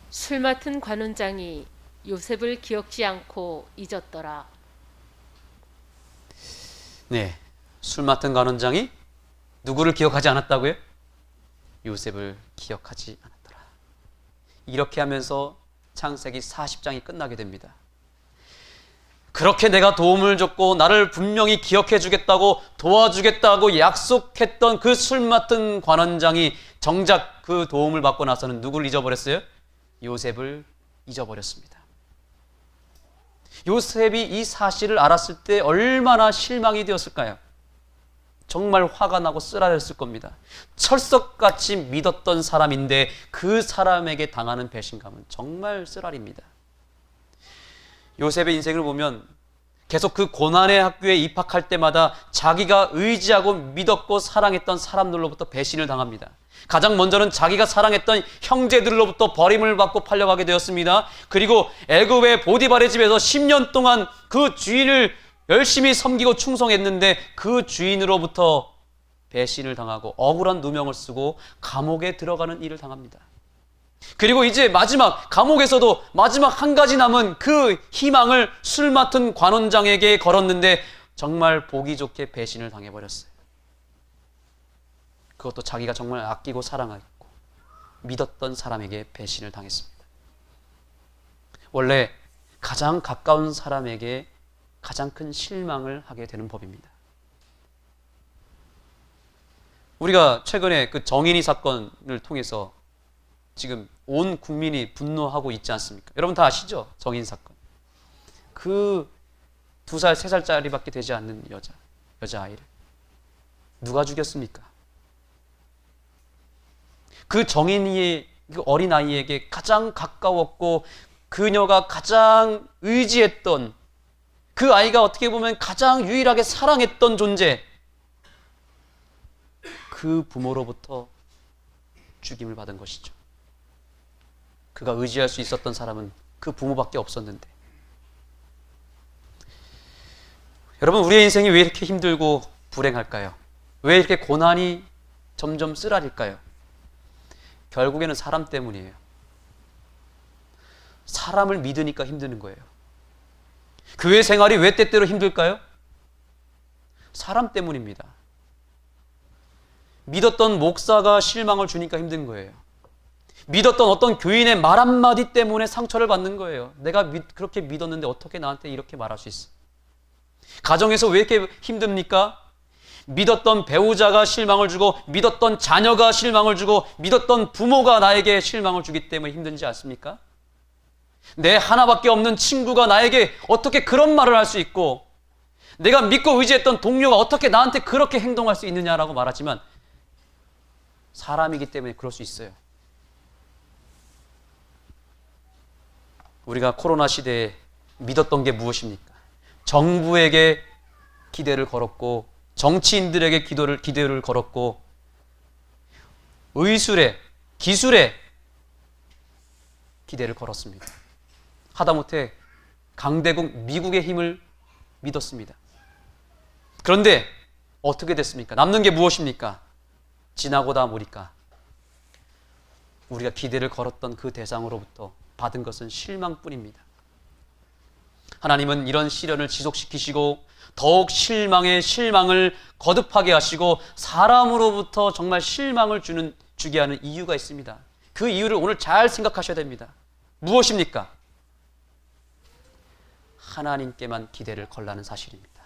S2: 술 맡은 관원장이 요셉을 기억지 않고 잊었더라.
S1: 네, 술 맡은 관원장이 누구를 기억하지 않았다고요? 요셉을 기억하지 않았더라. 이렇게 하면서 창세기 40장이 끝나게 됩니다. 그렇게 내가 도움을 줬고 나를 분명히 기억해 주겠다고 도와주겠다고 약속했던 그 술 맡은 관원장이 정작 그 도움을 받고 나서는 누구를 잊어버렸어요? 요셉을 잊어버렸습니다. 요셉이 이 사실을 알았을 때 얼마나 실망이 되었을까요? 정말 화가 나고 쓰라렸을 겁니다. 철석같이 믿었던 사람인데 그 사람에게 당하는 배신감은 정말 쓰라립니다. 요셉의 인생을 보면 계속 그 고난의 학교에 입학할 때마다 자기가 의지하고 믿었고 사랑했던 사람들로부터 배신을 당합니다. 가장 먼저는 자기가 사랑했던 형제들로부터 버림을 받고 팔려가게 되었습니다. 그리고 애굽의 보디발의 집에서 10년 동안 그 주인을 열심히 섬기고 충성했는데 그 주인으로부터 배신을 당하고 억울한 누명을 쓰고 감옥에 들어가는 일을 당합니다. 그리고 이제 마지막 감옥에서도 마지막 한 가지 남은 그 희망을 술 맡은 관원장에게 걸었는데 정말 보기 좋게 배신을 당해버렸어요. 그것도 자기가 정말 아끼고 사랑했고 믿었던 사람에게 배신을 당했습니다. 원래 가장 가까운 사람에게 가장 큰 실망을 하게 되는 법입니다. 우리가 최근에 그 정인이 사건을 통해서 지금 온 국민이 분노하고 있지 않습니까? 여러분 다 아시죠? 정인 사건. 그 2살, 3살짜리밖에 되지 않는 여자아이를 누가 죽였습니까? 그 정인이의 그 어린아이에게 가장 가까웠고 그녀가 가장 의지했던, 그 아이가 어떻게 보면 가장 유일하게 사랑했던 존재, 그 부모로부터 죽임을 받은 것이죠. 그가 의지할 수 있었던 사람은 그 부모밖에 없었는데. 여러분, 우리의 인생이 왜 이렇게 힘들고 불행할까요? 왜 이렇게 고난이 점점 쓰라릴까요? 결국에는 사람 때문이에요. 사람을 믿으니까 힘드는 거예요. 교회 생활이 왜 때때로 힘들까요? 사람 때문입니다. 믿었던 목사가 실망을 주니까 힘든 거예요. 믿었던 어떤 교인의 말 한마디 때문에 상처를 받는 거예요. 내가 그렇게 믿었는데 어떻게 나한테 이렇게 말할 수 있어? 가정에서 왜 이렇게 힘듭니까? 믿었던 배우자가 실망을 주고, 믿었던 자녀가 실망을 주고, 믿었던 부모가 나에게 실망을 주기 때문에 힘든지 아십니까? 내 하나밖에 없는 친구가 나에게 어떻게 그런 말을 할 수 있고, 내가 믿고 의지했던 동료가 어떻게 나한테 그렇게 행동할 수 있느냐라고 말하지만, 사람이기 때문에 그럴 수 있어요. 우리가 코로나 시대에 믿었던 게 무엇입니까? 정부에게 기대를 걸었고, 정치인들에게 기대를 걸었고, 의술에, 기술에 기대를 걸었습니다. 하다못해 강대국 미국의 힘을 믿었습니다. 그런데 어떻게 됐습니까? 남는 게 무엇입니까? 지나고다 보니까 우리가 기대를 걸었던 그 대상으로부터 받은 것은 실망뿐입니다. 하나님은 이런 시련을 지속시키시고 더욱 실망을 거듭하게 하시고 사람으로부터 정말 실망을 주게 하는 이유가 있습니다. 그 이유를 오늘 잘 생각하셔야 됩니다. 무엇입니까? 하나님께만 기대를 걸라는 사실입니다.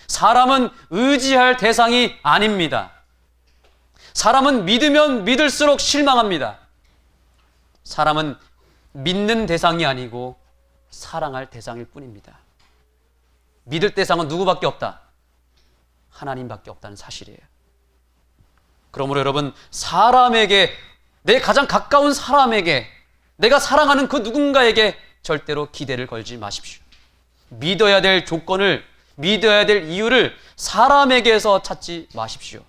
S1: 사람은 의지할 대상이 아닙니다. 사람은 믿으면 믿을수록 실망합니다. 사람은 믿는 대상이 아니고 사랑할 대상일 뿐입니다. 믿을 대상은 누구밖에 없다? 하나님밖에 없다는 사실이에요. 그러므로 여러분, 사람에게, 내 가장 가까운 사람에게, 내가 사랑하는 그 누군가에게 절대로 기대를 걸지 마십시오. 믿어야 될 조건을, 믿어야 될 이유를 사람에게서 찾지 마십시오.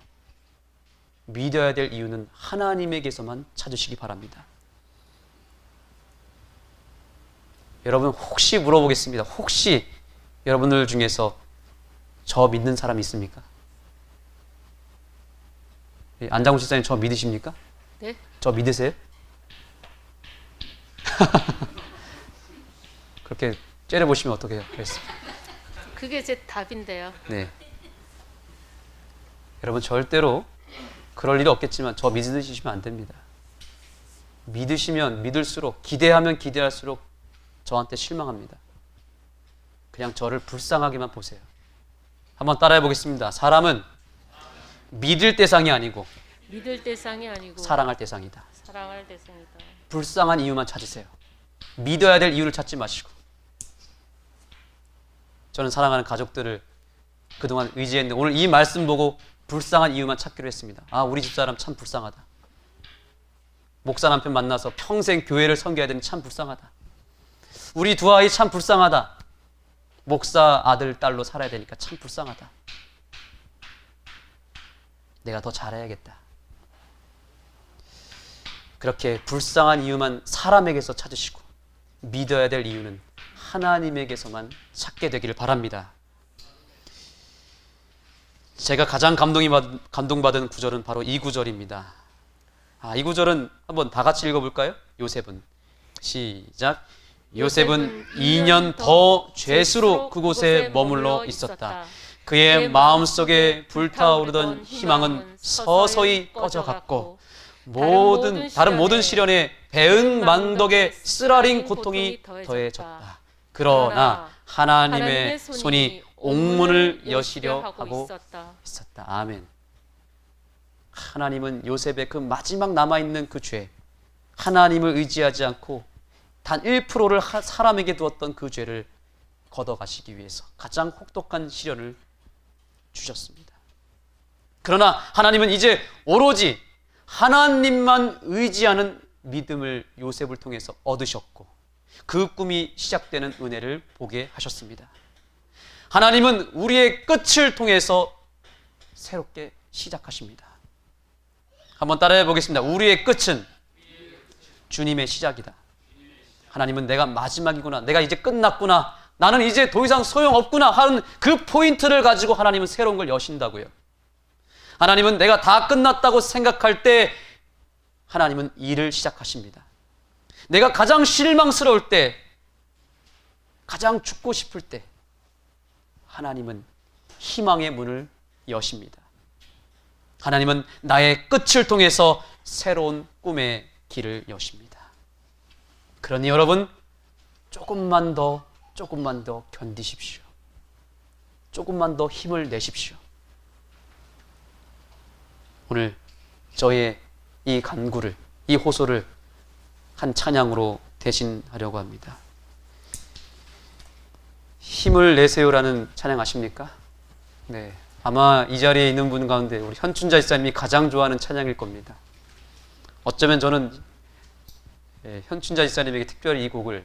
S1: 믿어야 될 이유는 하나님에게서만 찾으시기 바랍니다. 여러분, 혹시 물어보겠습니다. 혹시 여러분들 중에서 저 믿는 사람 있습니까? 안장훈 실장님, 저 믿으십니까?
S2: 네.
S1: 저 믿으세요? 그렇게 째려보시면 어떻게 해요?
S2: 그게 제 답인데요.
S1: 네. 여러분, 절대로 그럴 일이 없겠지만 저 믿으시면 안 됩니다. 믿으시면 믿을수록, 기대하면 기대할수록 저한테 실망합니다. 그냥 저를 불쌍하게만 보세요. 한번 따라해 보겠습니다. 사람은 믿을 대상이 아니고 사랑할 대상이다.
S2: 사랑할 대상이다.
S1: 불쌍한 이유만 찾으세요. 믿어야 될 이유를 찾지 마시고. 저는 사랑하는 가족들을 그동안 의지했는데 오늘 이 말씀 보고 불쌍한 이유만 찾기로 했습니다. 아, 우리 집사람 참 불쌍하다. 목사 남편 만나서 평생 교회를 섬겨야 되는 참 불쌍하다. 우리 두 아이 참 불쌍하다. 목사 아들, 딸로 살아야 되니까 참 불쌍하다. 내가 더 잘해야겠다. 그렇게 불쌍한 이유만 사람에게서 찾으시고 믿어야 될 이유는 하나님에게서만 찾게 되기를 바랍니다. 제가 가장 감동받은 구절은 바로 이 구절입니다. 이 구절은 한번 다 같이 읽어볼까요? 요셉은. 시작. 요셉은 2년 더 죄수로 그곳에 머물러 있었다. 그의 마음속에 불타오르던 희망은 서서히 꺼져갔고 다른 모든 시련에 배은만덕의 쓰라린 고통이 더해졌다. 그러나 하나님의 손이 옥문을 여시려 하고 있었다. 아멘. 하나님은 요셉의 그 마지막 남아있는 그 죄, 하나님을 의지하지 않고 단 1%를 사람에게 두었던 그 죄를 걷어가시기 위해서 가장 혹독한 시련을 주셨습니다. 그러나 하나님은 이제 오로지 하나님만 의지하는 믿음을 요셉을 통해서 얻으셨고 그 꿈이 시작되는 은혜를 보게 하셨습니다. 하나님은 우리의 끝을 통해서 새롭게 시작하십니다. 한번 따라해 보겠습니다. 우리의 끝은 주님의 시작이다. 하나님은 내가 마지막이구나, 내가 이제 끝났구나, 나는 이제 더 이상 소용없구나 하는 그 포인트를 가지고 하나님은 새로운 걸 여신다고요. 하나님은 내가 다 끝났다고 생각할 때 하나님은 일을 시작하십니다. 내가 가장 실망스러울 때, 가장 죽고 싶을 때 하나님은 희망의 문을 여십니다. 하나님은 나의 끝을 통해서 새로운 꿈의 길을 여십니다. 그러니 여러분, 조금만 더 견디십시오. 조금만 더 힘을 내십시오. 오늘 저의 이 간구를, 이 호소를 한 찬양으로 대신하려고 합니다. 힘을 내세요라는 찬양 아십니까? 네, 아마 이 자리에 있는 분 가운데 우리 현춘자 집사님이 가장 좋아하는 찬양일 겁니다. 어쩌면 저는 현춘자 집사님에게 특별히 이 곡을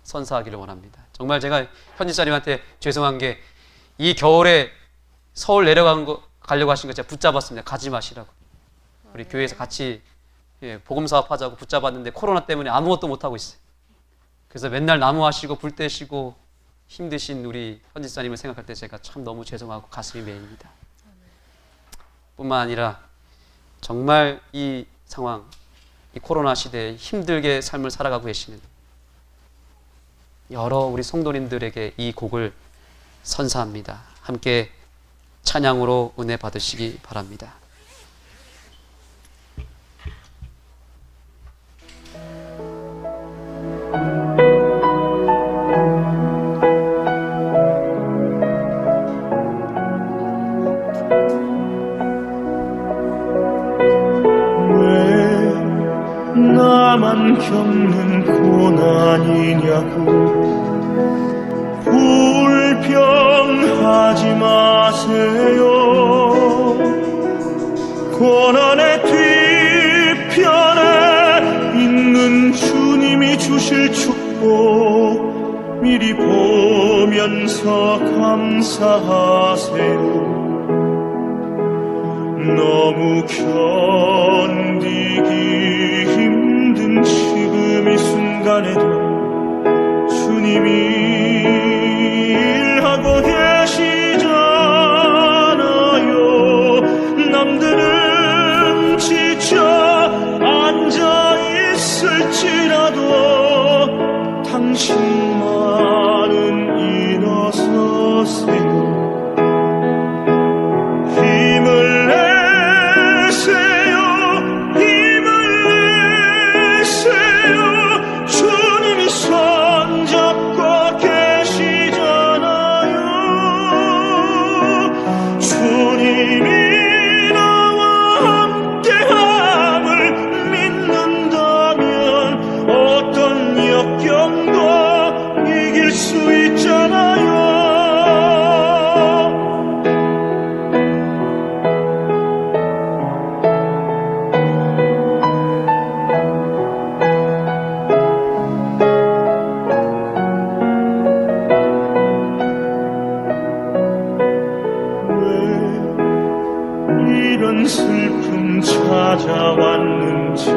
S1: 선사하기를 원합니다. 정말 제가 현 집사님한테 죄송한 게 이 겨울에 서울 가려고 하신 거 제가 붙잡았습니다. 가지 마시라고. 우리 교회에서 같이 복음 사업 하자고 붙잡았는데 코로나 때문에 아무것도 못 하고 있어요. 그래서 맨날 나무하시고 불 떼시고 힘드신 우리 현 집사님을 생각할 때 제가 참 너무 죄송하고 가슴이 메입니다. 뿐만 아니라 정말 이 상황, 이 코로나 시대에 힘들게 삶을 살아가고 계시는 여러 우리 성도님들에게 이 곡을 선사합니다. 함께 찬양으로 은혜 받으시기 바랍니다.
S3: 나만 겪는 고난이냐고 불평하지 마세요. 고난의 뒤편에 있는 주님이 주실 축복 미리 보면서 감사하세요. 너무 견디기 힘든 지금 이 순간에도 주님이 일하고 계시잖아요. 남들은 지쳐 앉아 있을지라도 당신만은 일어서세요. 힘을 내세요. 주님이 손잡고 계시잖아요. 주님이 나와 함께함을 믿는다면 어떤 역경도 이길 수 있잖아요. 이런 슬픔 찾아왔는지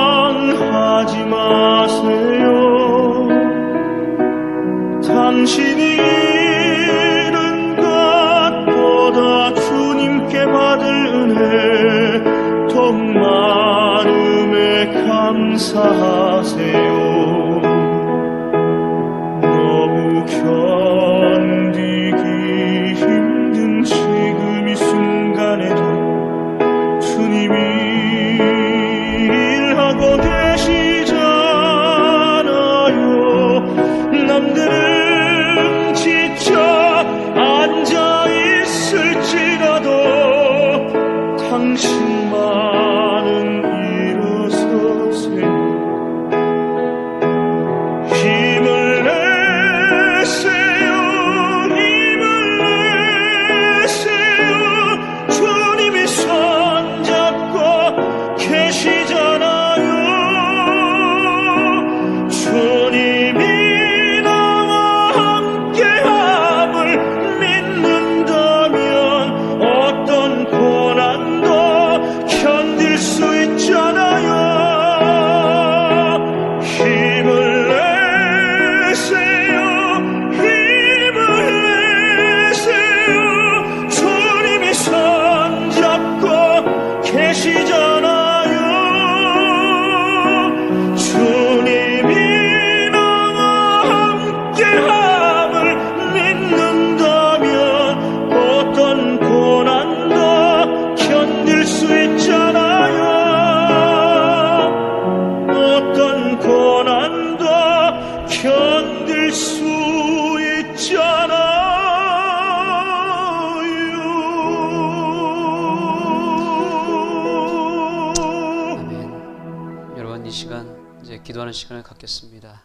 S3: 원망하지 마세요. 당신이 잃은 것보다 주님께 받을 은혜 더욱 많음에 감사하세요. 너무
S1: 기도하는 시간을 갖겠습니다.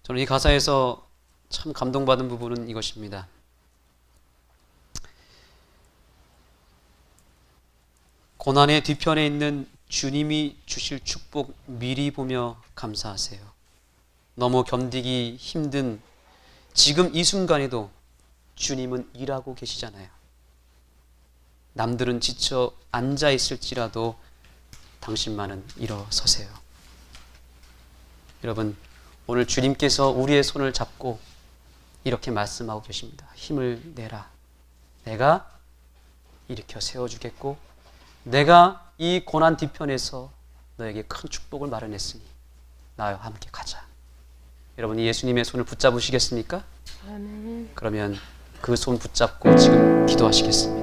S1: 저는 이 가사에서 참 감동받은 부분은 이것입니다. 고난의 뒤편에 있는 주님이 주실 축복 미리 보며 감사하세요. 너무 견디기 힘든 지금 이 순간에도 주님은 일하고 계시잖아요. 남들은 지쳐 앉아 있을지라도 당신만은 일어서세요. 여러분, 오늘 주님께서 우리의 손을 잡고 이렇게 말씀하고 계십니다. 힘을 내라. 내가 일으켜 세워주겠고 내가 이 고난 뒤편에서 너에게 큰 축복을 마련했으니 나와 함께 가자. 여러분, 예수님의 손을 붙잡으시겠습니까?
S2: 아멘.
S1: 그러면 그 손 붙잡고 지금 기도하시겠습니다.